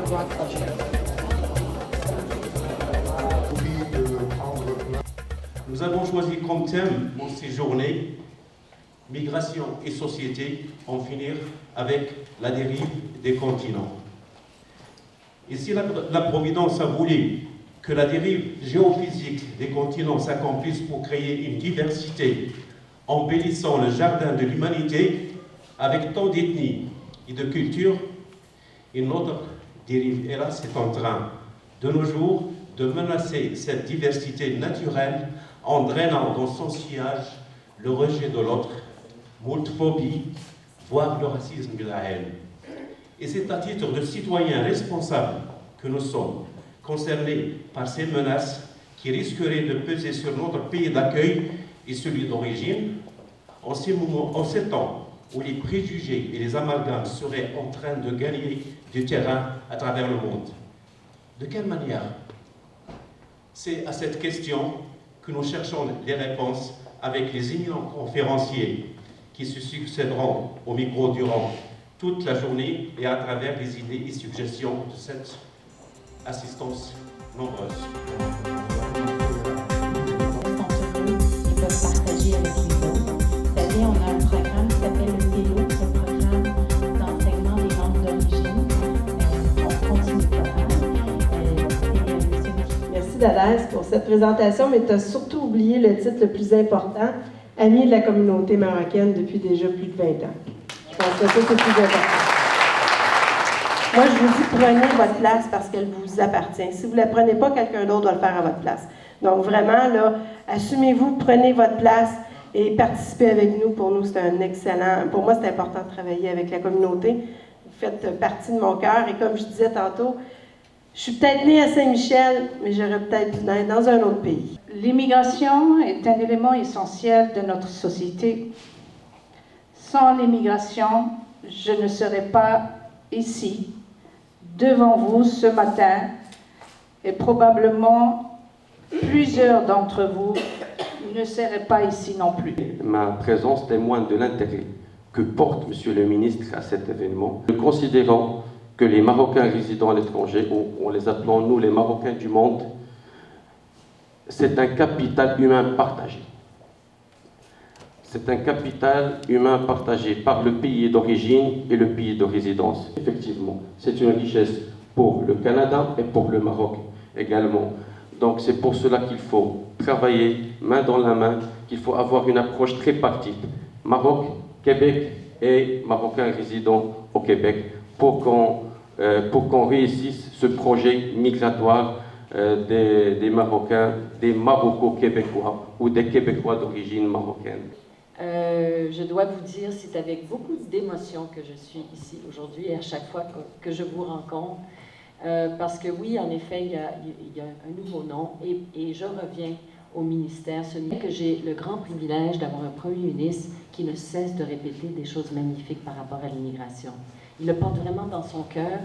emploi accrochés. Nous avons choisi comme thème pour ces journées migration et société, en finir avec la dérive des continents. Et si la Providence a voulu que la dérive géophysique des continents s'accomplisse pour créer une diversité, embellissant le jardin de l'humanité avec tant d'ethnies et de cultures, une autre dérive, hélas, est en train, de nos jours, de menacer cette diversité naturelle en drainant dans son sillage le rejet de l'autre, multiphobie, voire le racisme et la haine. Et c'est à titre de citoyens responsables que nous sommes concernés par ces menaces qui risqueraient de peser sur notre pays d'accueil et celui d'origine, en ces temps où les préjugés et les amalgames seraient en train de gagner du terrain à travers le monde. De quelle manière? C'est à cette question que nous cherchons les réponses avec les éminents conférenciers qui se succéderont au micro durant toute la journée et à travers les idées et suggestions de cette assistance nombreuse. Ils peuvent partager avec les autres. Vous savez, on a un programme qui s'appelle le TELO, le programme d'enseignement des langues d'origine. On continue le programme. Merci Dallas pour cette présentation, mais tu as surtout oublié le titre le plus important, Amis de la communauté marocaine depuis déjà plus de 20 ans. Je pense que ça, c'est plus important. Moi, je vous dis, prenez votre place parce qu'elle vous appartient. Si vous ne la prenez pas, quelqu'un d'autre doit le faire à votre place. Donc, vraiment, là, assumez-vous, prenez votre place et participez avec nous. Pour nous, c'est un excellent... Pour moi, c'est important de travailler avec la communauté. Vous faites partie de mon cœur. Et comme je disais tantôt, je suis peut-être née à Saint-Michel, mais j'aurais peut-être dû naître dans un autre pays. L'immigration est un élément essentiel de notre société. Sans l'immigration, je ne serais pas ici, devant vous ce matin, et probablement plusieurs d'entre vous ne seraient pas ici non plus. Ma présence témoigne de l'intérêt que porte Monsieur le ministre à cet événement. Nous considérons que les Marocains résidant à l'étranger, ou en les appelant nous les Marocains du monde, c'est un capital humain partagé. C'est un capital humain partagé par le pays d'origine et le pays de résidence. Effectivement, c'est une richesse pour le Canada et pour le Maroc également. Donc c'est pour cela qu'il faut travailler main dans la main, qu'il faut avoir une approche tripartite. Maroc, Québec et Marocains résidant au Québec pour qu'on réussisse ce projet migratoire des Marocains, des Maroco-Québécois ou des Québécois d'origine marocaine. Je dois vous dire, c'est avec beaucoup d'émotion que je suis ici aujourd'hui et à chaque fois que je vous rencontre, parce que oui, en effet, il y a un nouveau nom et je reviens au ministère. Ce n'est que j'ai le grand privilège d'avoir un Premier ministre qui ne cesse de répéter des choses magnifiques par rapport à l'immigration. Il le porte vraiment dans son cœur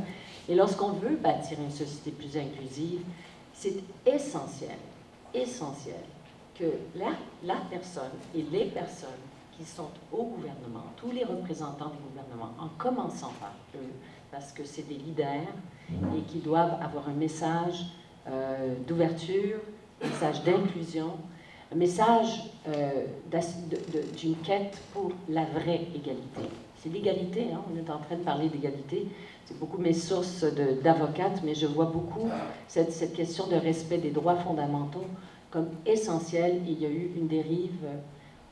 et lorsqu'on veut bâtir une société plus inclusive, c'est essentiel que la personne et les personnes qui sont au gouvernement, tous les représentants du gouvernement, en commençant par eux, parce que c'est des leaders et qui doivent avoir un message d'ouverture, un message d'inclusion, un message d'une quête pour la vraie égalité. C'est l'égalité, hein? On est en train de parler d'égalité. C'est beaucoup mes sources d'avocate, mais je vois beaucoup cette question de respect des droits fondamentaux comme essentielle. Il y a eu une dérive,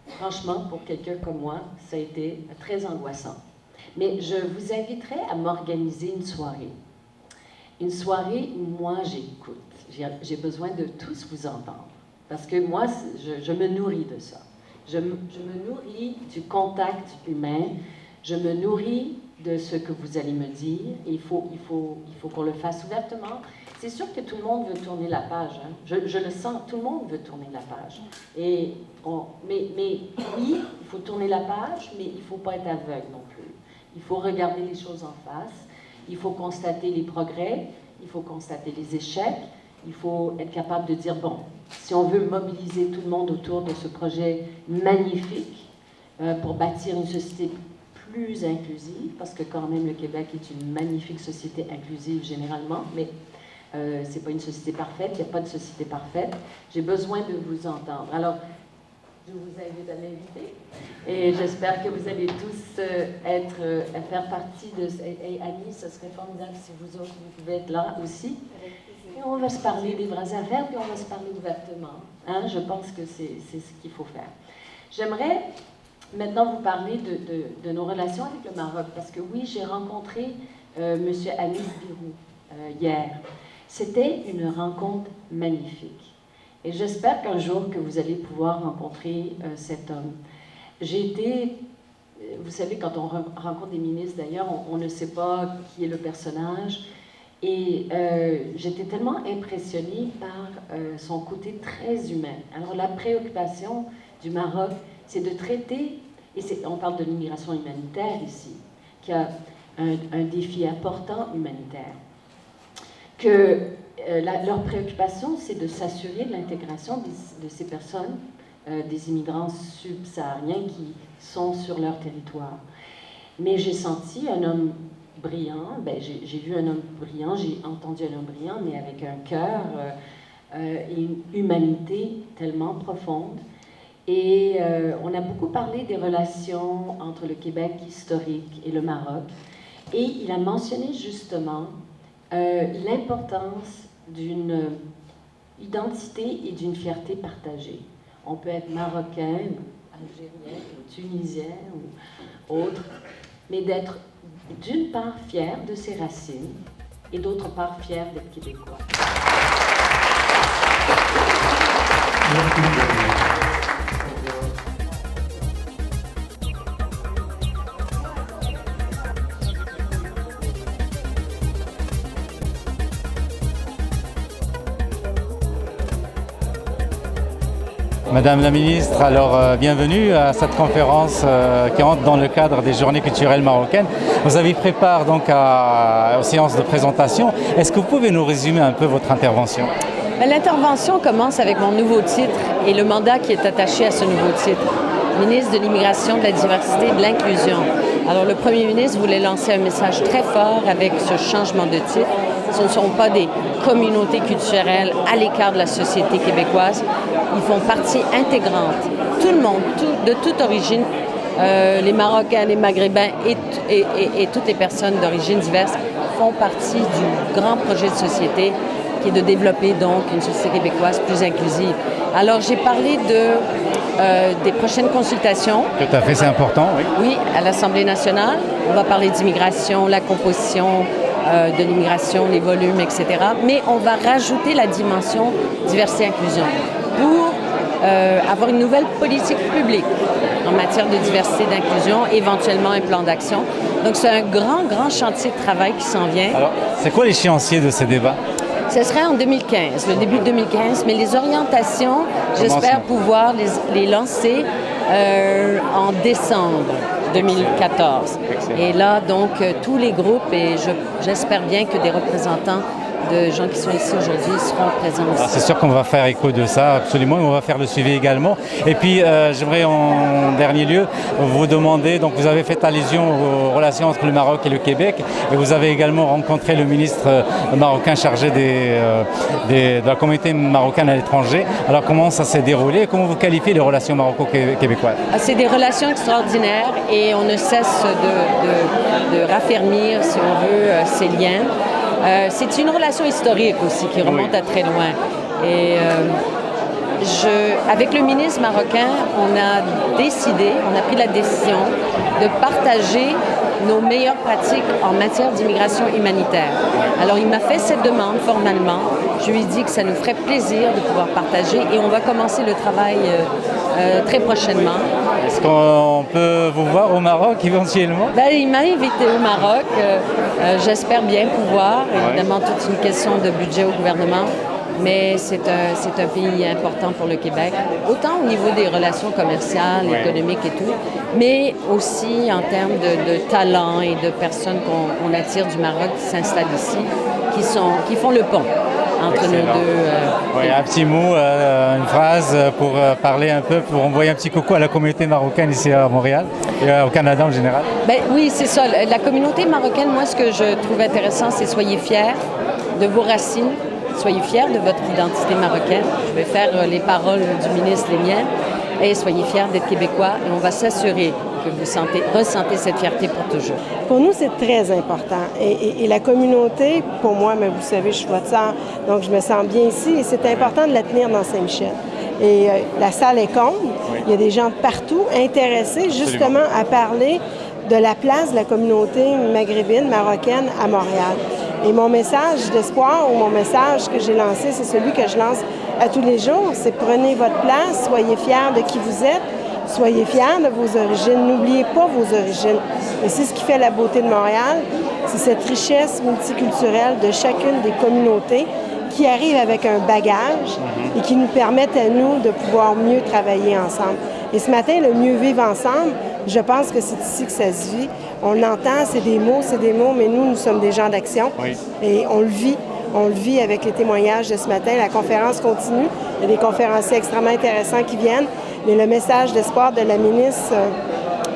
franchement, pour quelqu'un comme moi, ça a été très angoissant. Mais je vous inviterai à m'organiser une soirée. Une soirée où moi j'écoute. J'ai besoin de tous vous entendre. Parce que moi, je me nourris de ça. Je me nourris du contact humain. Je me nourris de ce que vous allez me dire. Il faut qu'on le fasse ouvertement. C'est sûr que tout le monde veut tourner la page. Hein. Je le sens, tout le monde veut tourner la page. Mais oui, il faut tourner la page, mais il ne faut pas être aveugle non plus. Il faut regarder les choses en face. Il faut constater les progrès. Il faut constater les échecs. Il faut être capable de dire, bon, si on veut mobiliser tout le monde autour de ce projet magnifique pour bâtir une société plus inclusive, parce que quand même le Québec est une magnifique société inclusive généralement, mais ce n'est pas une société parfaite, il n'y a pas de société parfaite. J'ai besoin de vous entendre. Alors, je vous invite à m'inviter et j'espère que vous allez tous faire partie de... Et Annie, ce serait formidable si vous autres, vous pouvez être là aussi. Et on va se parler des vraies affaires, puis on va se parler ouvertement. Hein? Je pense que c'est ce qu'il faut faire. J'aimerais maintenant vous parler de nos relations avec le Maroc, parce que oui, j'ai rencontré M. Anis Birou hier. C'était une rencontre magnifique. Et j'espère qu'un jour que vous allez pouvoir rencontrer cet homme. J'ai été, vous savez, quand on rencontre des ministres d'ailleurs, on ne sait pas qui est le personnage. Et j'étais tellement impressionnée par son côté très humain. Alors la préoccupation du Maroc, c'est de traiter, et on parle de l'immigration humanitaire ici, qui a un défi important humanitaire, que leur préoccupation, c'est de s'assurer de l'intégration de ces personnes, des immigrants subsahariens qui sont sur leur territoire. Mais j'ai senti un homme brillant, j'ai vu un homme brillant, j'ai entendu un homme brillant, mais avec un cœur et une humanité tellement profonde. Et on a beaucoup parlé des relations entre le Québec historique et le Maroc. Et il a mentionné justement l'importance d'une identité et d'une fierté partagée. On peut être marocain, algérien, ou tunisien ou autre, mais d'être d'une part fier de ses racines et d'autre part fier d'être québécois. Madame la ministre, alors bienvenue à cette conférence qui entre dans le cadre des Journées culturelles marocaines. Vous avez pris part donc aux séances de présentation. Est-ce que vous pouvez nous résumer un peu votre intervention? L'intervention commence avec mon nouveau titre et le mandat qui est attaché à ce nouveau titre. Ministre de l'Immigration, de la Diversité et de l'Inclusion. Alors le Premier ministre voulait lancer un message très fort avec ce changement de titre. Ce ne sont pas des communautés culturelles à l'écart de la société québécoise. Ils font partie intégrante. Tout le monde, de toute origine, les Marocains, les Maghrébins et toutes les personnes d'origine diverse font partie du grand projet de société qui est de développer donc une société québécoise plus inclusive. Alors j'ai parlé des prochaines consultations. Tout à fait, c'est important, oui. Oui, à l'Assemblée nationale. On va parler d'immigration, la composition de l'immigration, les volumes, etc. Mais on va rajouter la dimension diversité et inclusion pour avoir une nouvelle politique publique en matière de diversité et d'inclusion, éventuellement un plan d'action. Donc c'est un grand chantier de travail qui s'en vient. Alors, c'est quoi l'échéancier de ces débats? Ce serait en 2015, le début de 2015, mais les orientations, j'espère pouvoir les lancer en décembre 2014. Excellent. Et là, donc, tous les groupes, et j'espère bien que des représentants de gens qui sont ici aujourd'hui seront présents aussi. C'est sûr qu'on va faire écho de ça, absolument, et on va faire le suivi également. Et puis, j'aimerais en dernier lieu vous demander, donc vous avez fait allusion aux relations entre le Maroc et le Québec, et vous avez également rencontré le ministre marocain chargé de la communauté marocaine à l'étranger. Alors, comment ça s'est déroulé et comment vous qualifiez les relations maroco-québécoises? C'est des relations extraordinaires et on ne cesse de raffermir, si on veut, ces liens. C'est une relation historique aussi qui remonte à très loin. Et avec le ministre marocain, on a pris la décision de partager nos meilleures pratiques en matière d'immigration humanitaire. Alors il m'a fait cette demande formellement. Je lui ai dit que ça nous ferait plaisir de pouvoir partager et on va commencer le travail très prochainement. Est-ce qu'on peut vous voir au Maroc éventuellement? Il m'a invité au Maroc. J'espère bien pouvoir. Évidemment, toute une question de budget au gouvernement. Mais c'est un pays important pour le Québec, autant au niveau des relations commerciales, économiques et tout, mais aussi en termes de talents et de personnes qu'on attire du Maroc qui s'installent ici, qui font le pont. entre nos deux. Oui, un petit mot, une phrase pour parler un peu, pour envoyer un petit coucou à la communauté marocaine ici à Montréal et au Canada en général. Ben, oui, c'est ça. La communauté marocaine, moi, ce que je trouve intéressant, c'est soyez fiers de vos racines, soyez fiers de votre identité marocaine. Je vais faire les paroles du ministre, les miennes, et soyez fiers d'être québécois, et on va s'assurer que vous ressentez cette fierté pour toujours. Pour nous, c'est très important. Et la communauté, pour moi, mais vous savez, je suis votre sœur, donc je me sens bien ici, et c'est important de la tenir dans Saint-Michel. Et la salle est comble. Oui. Il y a des gens de partout intéressés justement à parler de la place de la communauté maghrébine, marocaine à Montréal. Et mon message d'espoir ou mon message que j'ai lancé, c'est celui que je lance à tous les jours, c'est prenez votre place, soyez fiers de qui vous êtes, soyez fiers de vos origines, n'oubliez pas vos origines. Et c'est ce qui fait la beauté de Montréal, c'est cette richesse multiculturelle de chacune des communautés qui arrive avec un bagage et qui nous permettent à nous de pouvoir mieux travailler ensemble. Et ce matin, le mieux vivre ensemble, je pense que c'est ici que ça se vit. On l'entend, c'est des mots, mais nous sommes des gens d'action. Oui. Et on le vit. On le vit avec les témoignages de ce matin. La conférence continue. Il y a des conférenciers extrêmement intéressants qui viennent. Mais le message d'espoir de la ministre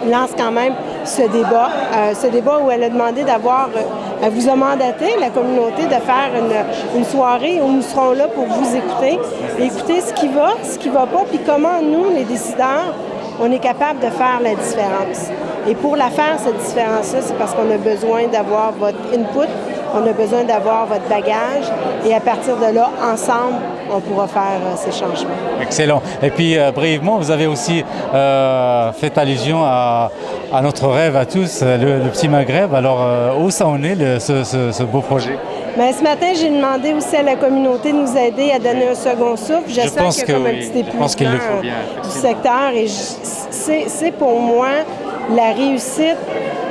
lance quand même ce débat où elle a demandé d'avoir, elle vous a mandaté, la communauté, de faire une soirée où nous serons là pour vous écouter, écouter ce qui va pas, puis comment nous, les décideurs, on est capable de faire la différence. Et pour la faire, cette différence-là, c'est parce qu'on a besoin d'avoir votre input, on a besoin d'avoir votre bagage, et à partir de là, ensemble, on pourra faire ces changements. Excellent. Et puis, brièvement, vous avez aussi fait allusion à notre rêve à tous, le petit Maghreb. Alors, où ça en est, ce beau projet? Bien, ce matin, j'ai demandé aussi à la communauté de nous aider à donner un second souffle. Je sens qu'il y a comme un petit épuisement du secteur. Et c'est pour moi la réussite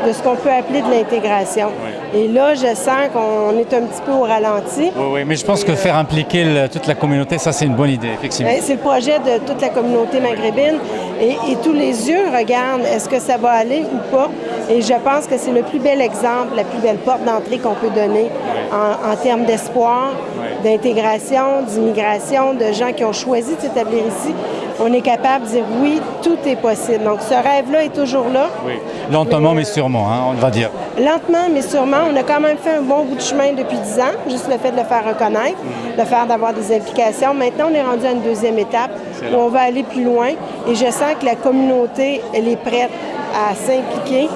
de ce qu'on peut appeler de l'intégration. Oui. Et là, je sens qu'on est un petit peu au ralenti. Oui, mais je pense que faire impliquer toute la communauté, ça, c'est une bonne idée, effectivement. C'est le projet de toute la communauté maghrébine. Et tous les yeux regardent, est-ce que ça va aller ou pas? Et je pense que c'est le plus bel exemple, la plus belle porte d'entrée qu'on peut donner en termes d'espoir, d'intégration, d'immigration, de gens qui ont choisi de s'établir ici. On est capable de dire oui, tout est possible. Donc, ce rêve-là est toujours là. Oui, lentement mais sûrement, on va dire. Lentement mais sûrement. On a quand même fait un bon bout de chemin depuis 10 ans, juste le fait de le faire reconnaître, le faire d'avoir des implications. Maintenant, on est rendu à une deuxième étape où on va aller plus loin. Et je sens que la communauté, elle est prête à s'impliquer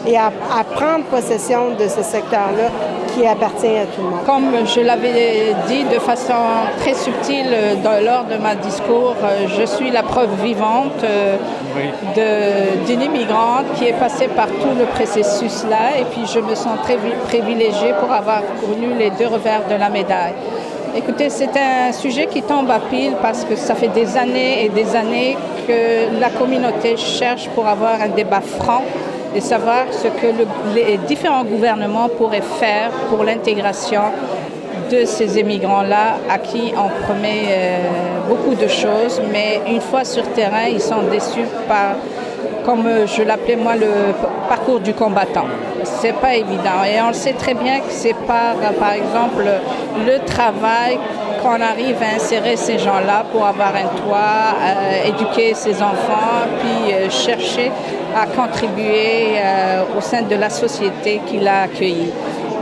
et à prendre possession de ce secteur-là qui appartient à tout le monde. Comme je l'avais dit de façon très subtile lors de ma discours, je suis la preuve vivante d'une immigrante qui est passée par tout le processus-là, et puis je me sens très privilégiée pour avoir connu les deux revers de la médaille. Écoutez, c'est un sujet qui tombe à pile parce que ça fait des années et des années que la communauté cherche pour avoir un débat franc et savoir ce que les différents gouvernements pourraient faire pour l'intégration de ces immigrants-là à qui on promet beaucoup de choses, mais une fois sur terrain, ils sont déçus par, comme je l'appelais moi, le parcours du combattant. C'est pas évident et on le sait très bien que c'est par exemple, le travail qu'on arrive à insérer ces gens-là pour avoir un toit, éduquer ses enfants, puis chercher à contribuer au sein de la société qui l'a accueilli.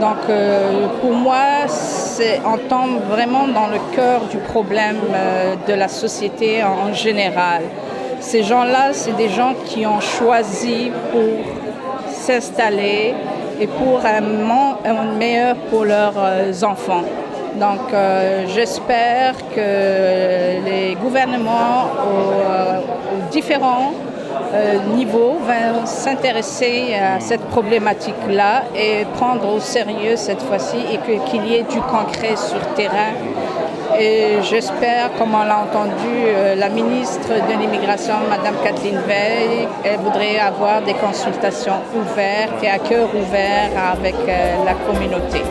Donc, pour moi, on tombe vraiment dans le cœur du problème de la société en général. Ces gens-là, c'est des gens qui ont choisi pour s'installer et pour un monde meilleur pour leurs enfants. Donc, j'espère que les gouvernements aux différents niveaux vont s'intéresser à cette problématique-là et prendre au sérieux cette fois-ci et qu'il y ait du concret sur terrain. Et j'espère, comme on l'a entendu, la ministre de l'Immigration, Mme Kathleen Veil, elle voudrait avoir des consultations ouvertes et à cœur ouvert avec la communauté.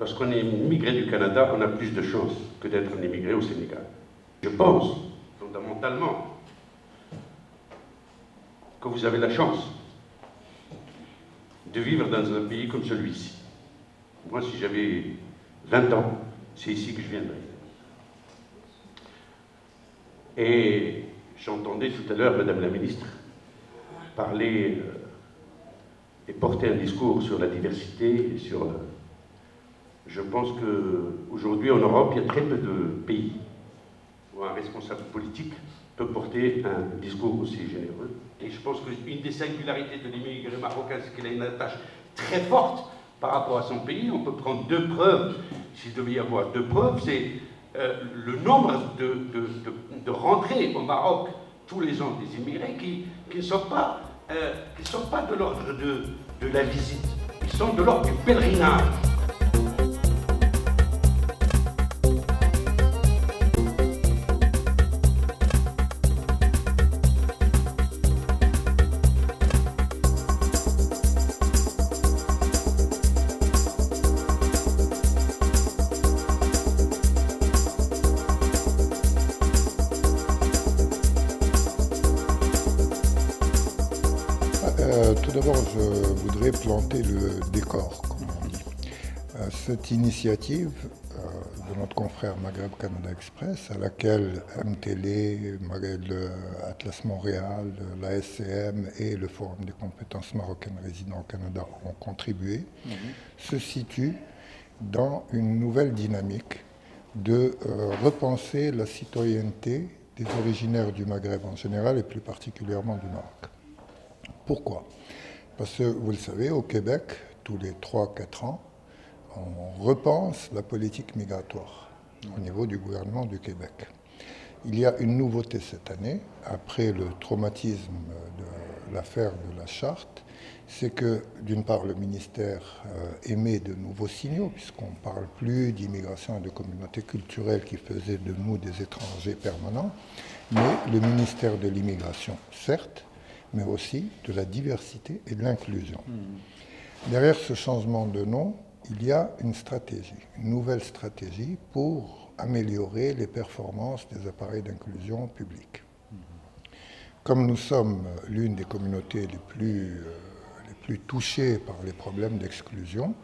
lorsqu'on est immigré du Canada, on a plus de chances que d'être un immigré au Sénégal. Je pense, fondamentalement, que vous avez la chance de vivre dans un pays comme celui-ci. Moi, si j'avais 20 ans, c'est ici que je viendrais. Et j'entendais tout à l'heure Madame la Ministre parler et porter un discours sur la diversité et sur... Je pense qu'aujourd'hui en Europe, il y a très peu de pays où un responsable politique peut porter un discours aussi généreux. Et je pense qu'une des singularités de l'immigré marocain, c'est qu'il a une attache très forte par rapport à son pays. On peut prendre deux preuves, s'il devait y avoir deux preuves, c'est le nombre de rentrées au Maroc tous les ans des immigrés qui ne sont pas de l'ordre de la visite, ils sont de l'ordre du pèlerinage. Tout d'abord, je voudrais planter le décor, comme on dit. Cette initiative de notre confrère Maghreb Canada Express, à laquelle MTL, Atlas Montréal, la SCM et le Forum des compétences marocaines résidant au Canada ont contribué, se situe dans une nouvelle dynamique de repenser la citoyenneté des originaires du Maghreb en général et plus particulièrement du Maroc. Pourquoi ? Parce que, vous le savez, au Québec, tous les 3-4 ans, on repense la politique migratoire au niveau du gouvernement du Québec. Il y a une nouveauté cette année, après le traumatisme de l'affaire de la Charte, c'est que, d'une part, le ministère émet de nouveaux signaux, puisqu'on ne parle plus d'immigration et de communautés culturelles qui faisaient de nous des étrangers permanents, mais le ministère de l'immigration, certes, mais aussi de la diversité et de l'inclusion. Derrière ce changement de nom, il y a une stratégie, une nouvelle stratégie pour améliorer les performances des appareils d'inclusion publique. Comme nous sommes l'une des communautés les plus touchées par les problèmes d'exclusion,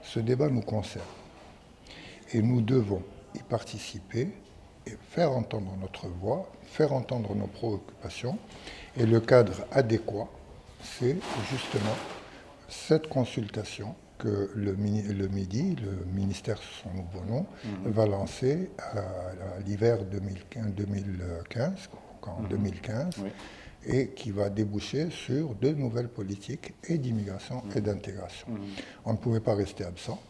ce débat nous concerne. Et nous devons y participer et faire entendre notre voix, faire entendre nos préoccupations. Et le cadre adéquat, c'est justement cette consultation que le MIDI, le ministère sous son nouveau nom, va lancer à l'hiver 2015, en 2015, et qui va déboucher sur de nouvelles politiques et d'immigration et d'intégration. On ne pouvait pas rester absent.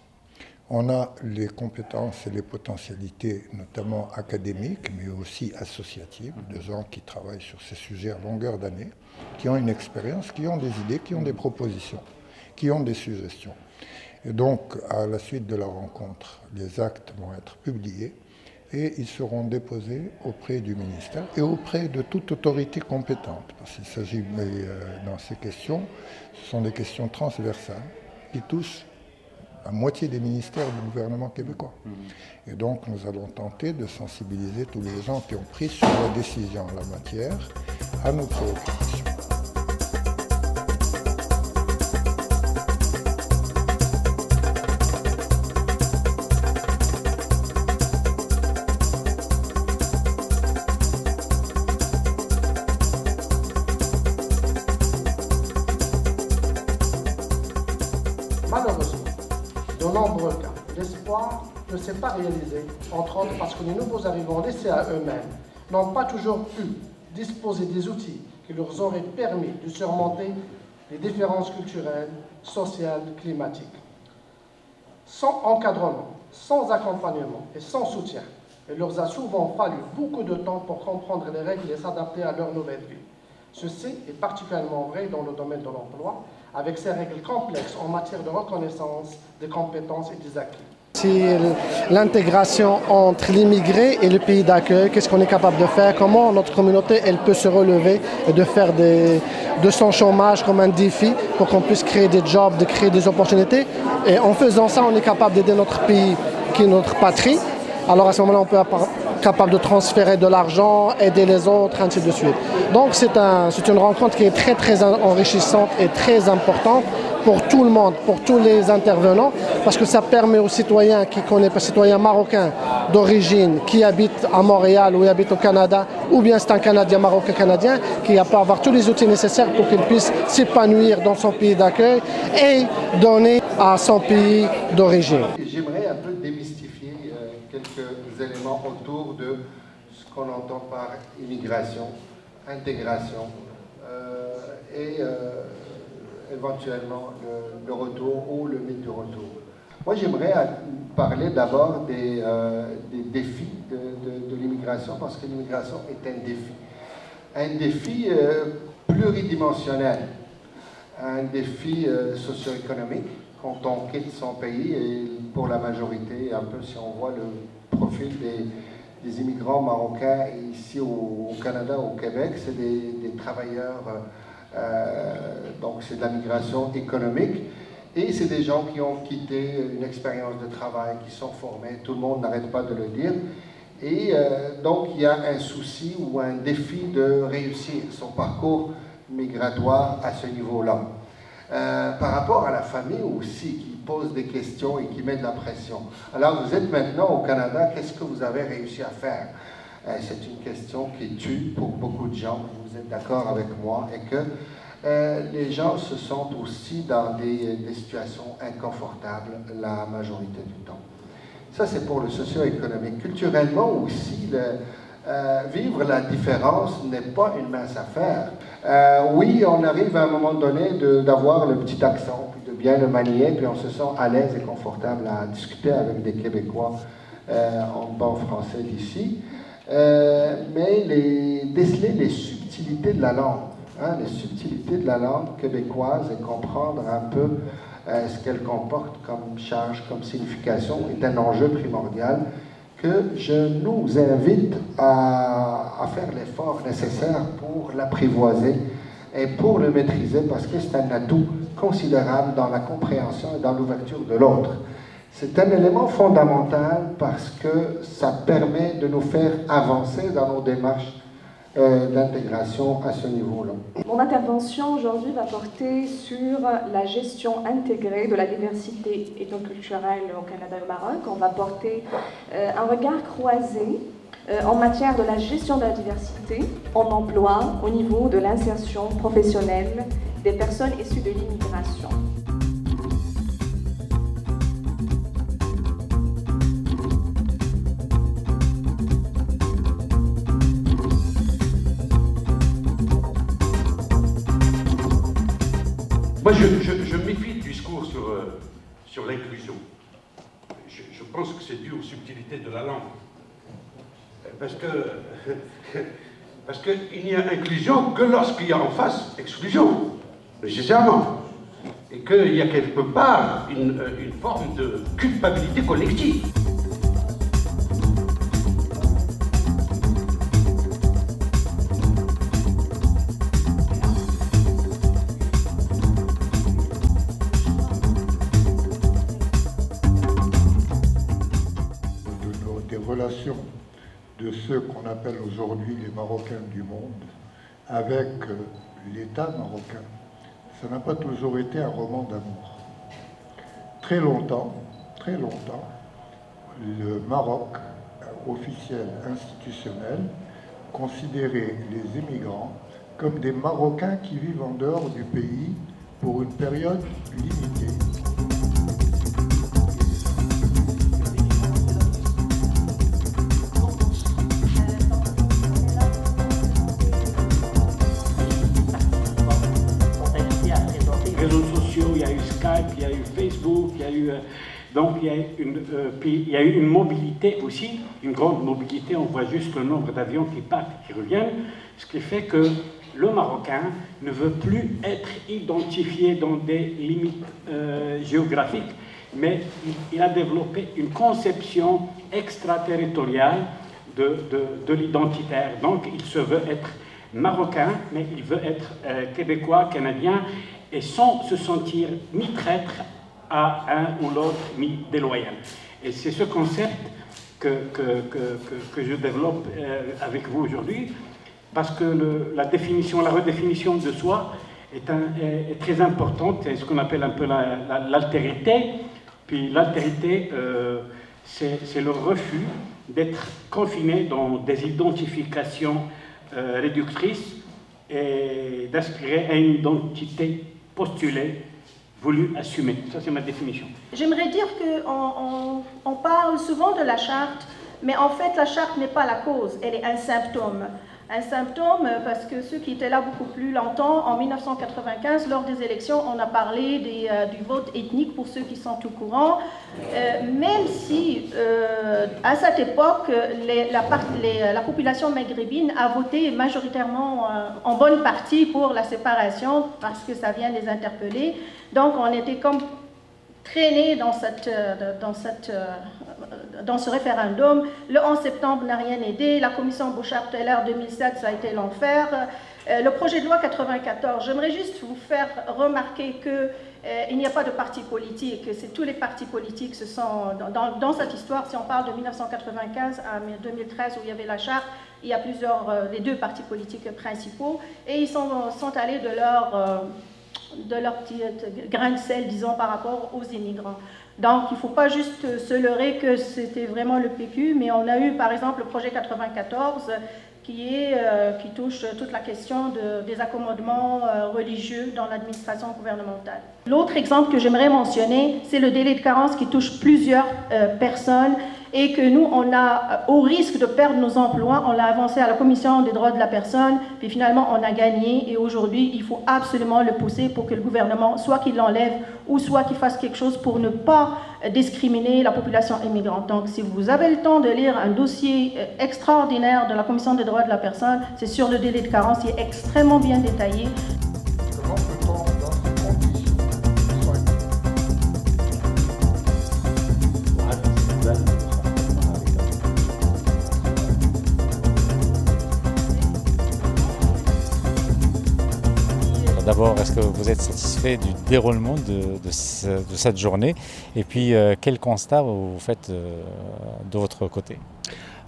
On a les compétences et les potentialités, notamment académiques, mais aussi associatives, de gens qui travaillent sur ces sujets à longueur d'année, qui ont une expérience, qui ont des idées, qui ont des propositions, qui ont des suggestions. Et donc, à la suite de la rencontre, les actes vont être publiés et ils seront déposés auprès du ministère et auprès de toute autorité compétente. Parce qu'il s'agit, dans ces questions, ce sont des questions transversales qui touchent la moitié des ministères du gouvernement québécois. Et donc, nous allons tenter de sensibiliser tous les gens qui ont pris sur la décision en la matière à nos préoccupations. Malheureusement, de nombreux cas, l'espoir ne s'est pas réalisé, entre autres parce que les nouveaux arrivants laissés à eux-mêmes n'ont pas toujours pu disposer des outils qui leur auraient permis de surmonter les différences culturelles, sociales, climatiques. Sans encadrement, sans accompagnement et sans soutien, il leur a souvent fallu beaucoup de temps pour comprendre les règles et s'adapter à leur nouvelle vie. Ceci est particulièrement vrai dans le domaine de l'emploi, avec ses règles complexes en matière de reconnaissance des compétences et des acquis. C'est l'intégration entre l'immigré et le pays d'accueil. Qu'est-ce qu'on est capable de faire? Comment notre communauté elle peut se relever et de faire de son chômage comme un défi pour qu'on puisse créer des jobs, de créer des opportunités. Et en faisant ça, on est capable d'aider notre pays qui est notre patrie. Alors à ce moment-là, on peut être capable de transférer de l'argent, aider les autres, ainsi de suite. Donc c'est une rencontre qui est très très enrichissante et très importante pour tout le monde, pour tous les intervenants, parce que ça permet aux citoyens qui connaissent, citoyens marocains d'origine, qui habitent à Montréal ou qui habitent au Canada, ou bien c'est un Canadien marocain canadien, qui peut avoir tous les outils nécessaires pour qu'il puisse s'épanouir dans son pays d'accueil et donner à son pays d'origine. J'aimerais un peu démystifier quelques éléments autour de ce qu'on entend par immigration, intégration et éventuellement le retour ou le mythe du retour. Moi, j'aimerais parler d'abord des défis de l'immigration, parce que l'immigration est un défi pluridimensionnel, un défi socio-économique quand on quitte son pays, et pour la majorité, un peu si on voit le profil des immigrants marocains ici au Canada, au Québec, c'est des travailleurs. Donc c'est de la migration économique, et c'est des gens qui ont quitté une expérience de travail, qui sont formés, tout le monde n'arrête pas de le dire, et donc il y a un souci ou un défi de réussir son parcours migratoire à ce niveau-là. Par rapport à la famille aussi, qui pose des questions et qui met de la pression. Alors vous êtes maintenant au Canada, qu'est-ce que vous avez réussi à faire? C'est une question qui tue pour beaucoup de gens, vous êtes d'accord avec moi, et que les gens se sentent aussi dans des situations inconfortables la majorité du temps. Ça, c'est pour le socio-économique. Culturellement aussi, vivre la différence n'est pas une mince affaire. Oui, on arrive à un moment donné d'avoir le petit accent, puis de bien le manier, puis on se sent à l'aise et confortable à discuter avec des Québécois en bon français d'ici. Mais déceler les subtilités de la langue, les subtilités de la langue québécoise, et comprendre un peu ce qu'elle comporte comme charge, comme signification, est un enjeu primordial que je nous invite à faire l'effort nécessaire pour l'apprivoiser et pour le maîtriser, parce que c'est un atout considérable dans la compréhension et dans l'ouverture de l'autre. C'est un élément fondamental parce que ça permet de nous faire avancer dans nos démarches d'intégration à ce niveau-là. Mon intervention aujourd'hui va porter sur la gestion intégrée de la diversité ethnoculturelle au Canada et au Maroc. On va porter un regard croisé en matière de la gestion de la diversité en emploi au niveau de l'insertion professionnelle des personnes issues de l'immigration. Moi, je méfie du discours sur l'inclusion. Je pense que c'est dû aux subtilités de la langue. Parce qu'il n'y a inclusion que lorsqu'il y a en face exclusion, nécessairement. Et qu'il y a quelque part une forme de culpabilité collective. Des relations de ceux qu'on appelle aujourd'hui les Marocains du monde avec l'État marocain, ça n'a pas toujours été un roman d'amour. Très longtemps, le Maroc officiel, institutionnel, considérait les immigrants comme des Marocains qui vivent en dehors du pays pour une période limitée. Il y a eu Skype, il y a eu Facebook, il y a eu donc il y a eu une mobilité aussi, une grande mobilité. On voit juste le nombre d'avions qui partent et qui reviennent, ce qui fait que le Marocain ne veut plus être identifié dans des limites géographiques, mais il a développé une conception extraterritoriale de l'identitaire. Donc il se veut être marocain, mais il veut être québécois, canadien, et sans se sentir ni traître à un ou l'autre, ni déloyal. Et c'est ce concept que je développe avec vous aujourd'hui, parce que la redéfinition de soi est très importante. C'est ce qu'on appelle un peu l'altérité. Puis l'altérité, c'est le refus d'être confiné dans des identifications réductrices et d'aspirer à une identité postulée, voulue, assumée. Ça, c'est ma définition. J'aimerais dire qu'on parle souvent de la charte, mais en fait, la charte n'est pas la cause, elle est un symptôme. Un symptôme parce que ceux qui étaient là beaucoup plus longtemps, en 1995, lors des élections, on a parlé du vote ethnique pour ceux qui sont au courant, même si à cette époque, la population maghrébine a voté majoritairement, en bonne partie, pour la séparation parce que ça vient les interpeller. Donc on était comme traînés dans ce référendum. Le 11 septembre n'a rien aidé. La commission Bouchard-Teller 2007, ça a été l'enfer. Le projet de loi 94, j'aimerais juste vous faire remarquer qu'il n'y a pas de parti politique. C'est tous les partis politiques se sont... Dans cette histoire, si on parle de 1995 à 2013 où il y avait la charte, il y a les deux partis politiques principaux et ils sont allés de leur petit grain de sel, disons, par rapport aux immigrants. Donc, il ne faut pas juste se leurrer que c'était vraiment le PQ, mais on a eu, par exemple, le projet 94 qui touche toute la question des accommodements religieux dans l'administration gouvernementale. L'autre exemple que j'aimerais mentionner, c'est le délai de carence qui touche plusieurs personnes et que nous, on a, au risque de perdre nos emplois, on l'a avancé à la Commission des droits de la personne, puis finalement, on a gagné et aujourd'hui, il faut absolument le pousser pour que le gouvernement, soit qu'il l'enlève ou soit qu'il fasse quelque chose pour ne pas discriminer la population immigrante. Donc, si vous avez le temps de lire un dossier extraordinaire de la Commission des droits de la personne, c'est sur le délai de carence, il est extrêmement bien détaillé. Comment peut-on, dans ces conditions, D'abord, est-ce que vous êtes satisfait du déroulement de cette journée? Et puis, quel constat vous faites de votre côté?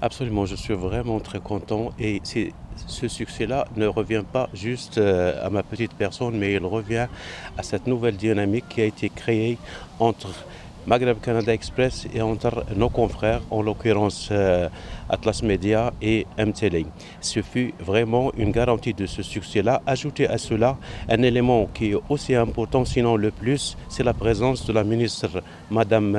Absolument, je suis vraiment très content et ce succès-là ne revient pas juste à ma petite personne, mais il revient à cette nouvelle dynamique qui a été créée entre Maghreb Canada Express et entre nos confrères, en l'occurrence Atlas Media et MTLA. Ce fut vraiment une garantie de ce succès-là. Ajouté à cela, un élément qui est aussi important, sinon le plus, c'est la présence de la ministre Madame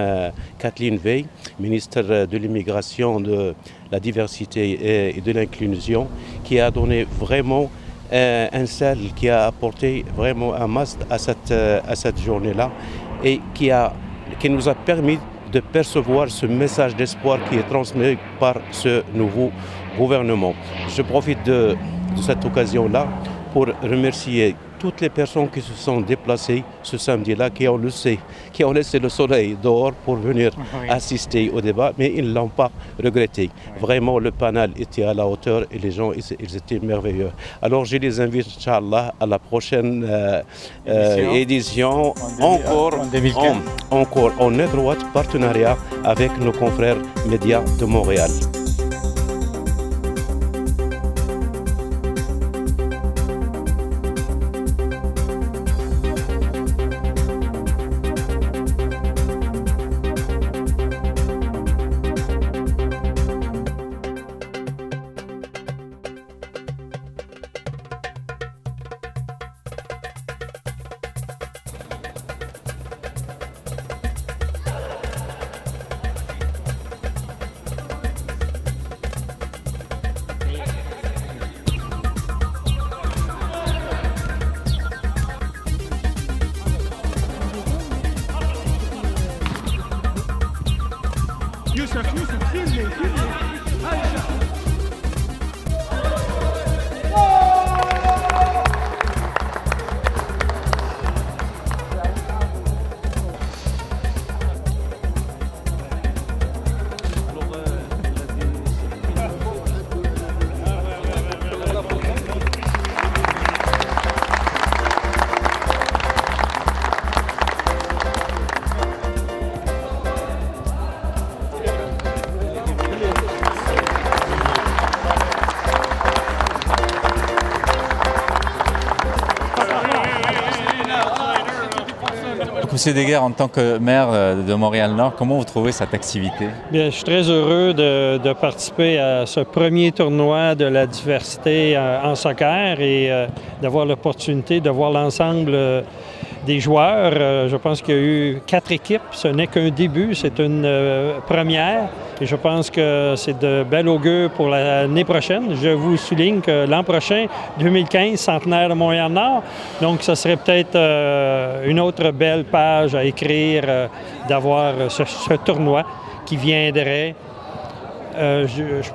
Kathleen Veil, ministre de l'immigration, de la diversité et de l'inclusion, qui a donné vraiment un sel, qui a apporté vraiment un must à cette journée-là et qui nous a permis de percevoir ce message d'espoir qui est transmis par ce nouveau gouvernement. Je profite de cette occasion-là pour remercier toutes les personnes qui se sont déplacées ce samedi-là, qui ont laissé le soleil dehors pour venir assister au débat, mais ils ne l'ont pas regretté. Vraiment, le panel était à la hauteur et les gens, ils étaient merveilleux. Alors, je les invite, Inch'Allah, à la prochaine édition, encore en étroit partenariat avec nos confrères médias de Montréal. M. Deguerre, en tant que maire de Montréal-Nord, comment vous trouvez cette activité? Bien, je suis très heureux de participer à ce premier tournoi de la diversité en soccer et d'avoir l'opportunité de voir l'ensemble des joueurs. Je pense qu'il y a eu 4 équipes. Ce n'est qu'un début, c'est une première. Et je pense que c'est de bel augure pour l'année prochaine. Je vous souligne que l'an prochain, 2015, centenaire de Montréal-Nord. Donc, ce serait peut-être une autre belle page à écrire, d'avoir ce tournoi qui viendrait,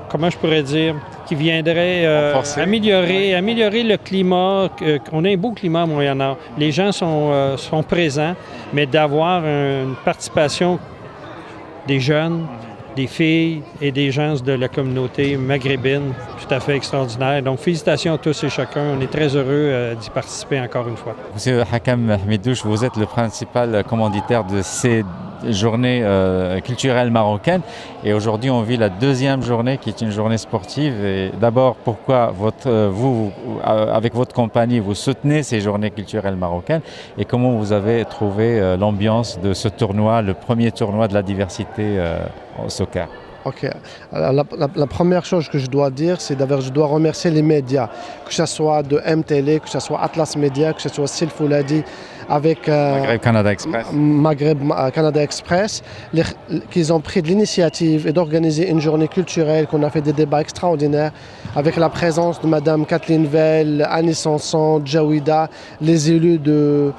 comment je pourrais dire, qui viendrait améliorer le climat. On a un beau climat à Montréal-Nord. Les gens sont présents, mais d'avoir une participation des jeunes, des filles et des gens de la communauté maghrébine, tout à fait extraordinaire. Donc, félicitations à tous et chacun. On est très heureux d'y participer encore une fois. Monsieur Hakam Hamidouche, vous êtes le principal commanditaire de ces journées culturelles marocaines. Et aujourd'hui, on vit la deuxième journée qui est une journée sportive. Et d'abord, pourquoi vous, avec votre compagnie, vous soutenez ces journées culturelles marocaines et comment vous avez trouvé l'ambiance de ce tournoi, le premier tournoi de la diversité au soccer? Ok. La première chose que je dois dire, c'est d'abord je dois remercier les médias, que ce soit de MTL, que ce soit Atlas Média, que ce soit Sil Fouladi avec Maghreb Canada Express. Maghreb Canada Express, qu'ils ont pris de l'initiative et d'organiser une journée culturelle, qu'on a fait des débats extraordinaires avec la présence de Madame Kathleen Veil, Annie Sanson, Jawida, les élus le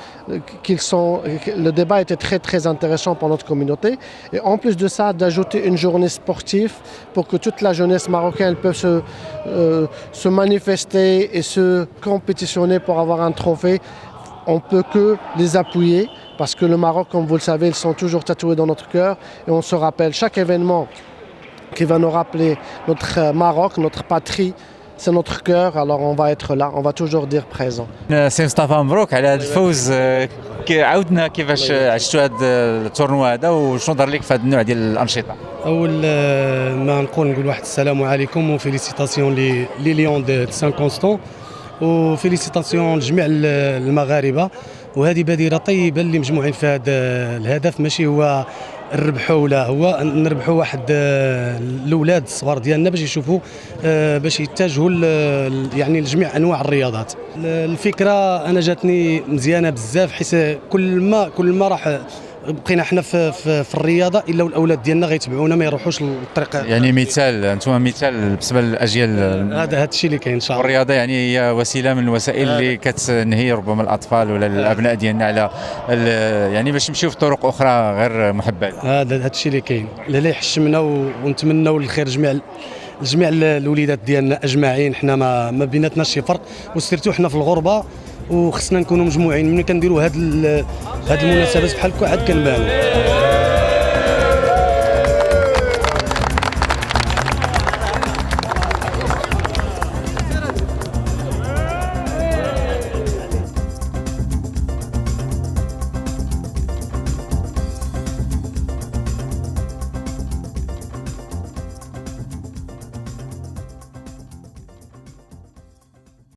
débat était très très intéressant pour notre communauté. Et en plus de ça, d'ajouter une journée sportive pour que toute la jeunesse marocaine puisse se manifester et se compétitionner pour avoir un trophée. On ne peut que les appuyer parce que le Maroc, comme vous le savez, ils sont toujours tatoués dans notre cœur et on se rappelle chaque événement qui va nous rappeler notre Maroc, notre patrie. C'est notre cœur, alors on va être là, on va toujours dire présent. سي مصطفى مبروك على هذا الفوز. عاودنا كيفاش عشتوا هذا التورنوا هذا وشنو دار لك في هذا النوع ديال الانشطه؟ اول ما نقول واحد السلام عليكم وفيليسيتاسيون لي ليون دو سان كونستون وفيليسيتاسيون لجميع المغاربه وهذه بادره طيبه اللي مجموعين في هذا الهدف ماشي هو نربحوا ولا هو نربحوا واحد الاولاد الصغار ديالنا باش يشوفوا باش يتجهوا يعني لجميع انواع الرياضات. الفكره انا جاتني مزيانه بزاف حيت كل ما راح بقينا حنا في الرياضه الا والاولاد ديالنا غيتبعونا ما يروحوش للطريق. يعني مثال انتم مثال بالنسبه للاجيال. هذا الشيء اللي كاين ان شاء الله. والرياضه يعني هي وسيله من الوسائل اللي كتنهي ربما الاطفال ولا الابناء ديالنا على يعني باش نمشيو في طرق اخرى غير محببه. هذا الشيء اللي كاين لا يحشمنا ونتمنوا الخير جميع الوليدات ديالنا اجمعين. حنا ما بيناتناش شي فرق وسيرتو حنا في الغربه وخصنا نكونوا مجموعين. ملي كنديروا هاد المناسبات بحال هكا عاد كنبانوا.